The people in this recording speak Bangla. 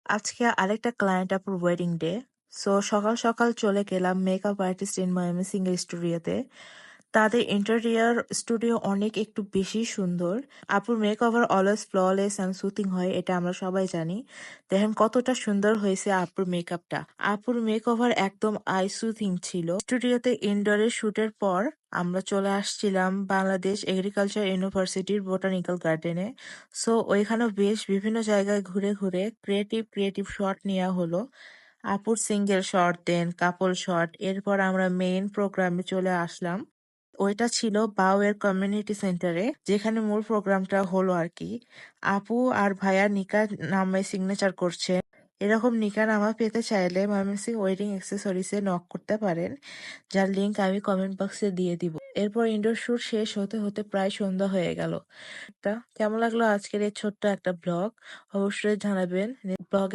আজকে আরেকটা ক্লায়েন্ট আপুর ওয়েডিং ডে। সো সকাল সকাল চলে গেলাম মেকআপ আর্টিস্ট ইন ময়মনসিংহ স্টুডিওতে। তাদের ইন্টেরিয়র স্টুডিও অনেক একটু বেশি সুন্দর। আপুর makeover always flawless and soothing হয়, এটা আমরা সবাই জানি। দেখেন কতটা সুন্দর হয়েছে আপুর মেকআপটা। আপুর মেকওভার একদম আই সুথিং ছিল। স্টুডিওতে ইনডোরের শুটের পর আমরা চলে আসছিলাম বাংলাদেশ এগ্রিকালচার ইউনিভার্সিটির বোটানিক্যাল গার্ডেনে। সো ওইখানেও বেশ বিভিন্ন জায়গায় ঘুরে ঘুরে ক্রিয়েটিভ শট নেওয়া হলো। আপুর সিঙ্গেল শট, দেন কাপল শট। এরপর আমরা মেইন প্রোগ্রামে চলে আসলাম। ওইটা ছিল বাউয়ের কমিউনিটি সেন্টারে, যেখানে মূল প্রোগ্রামটা হলো আর কি। আপু আর ভাইয়া নিকার নামে সিগনেচার করছে। এরকম নিকার নামা পেতে চাইলে ময়মনসিংহ ওয়েডিং অ্যাক্সেসরিজে নক করতে পারেন, যার লিংক আমি কমেন্ট বক্সে দিয়ে দিব। এরপর ইনডোর শুট শেষ হতে হতে প্রায় সন্ধ্যা হয়ে গেল। কেমন লাগলো আজকের এই ছোট্ট একটা ব্লগ? অবশ্যই জানাবেন। ব্লগে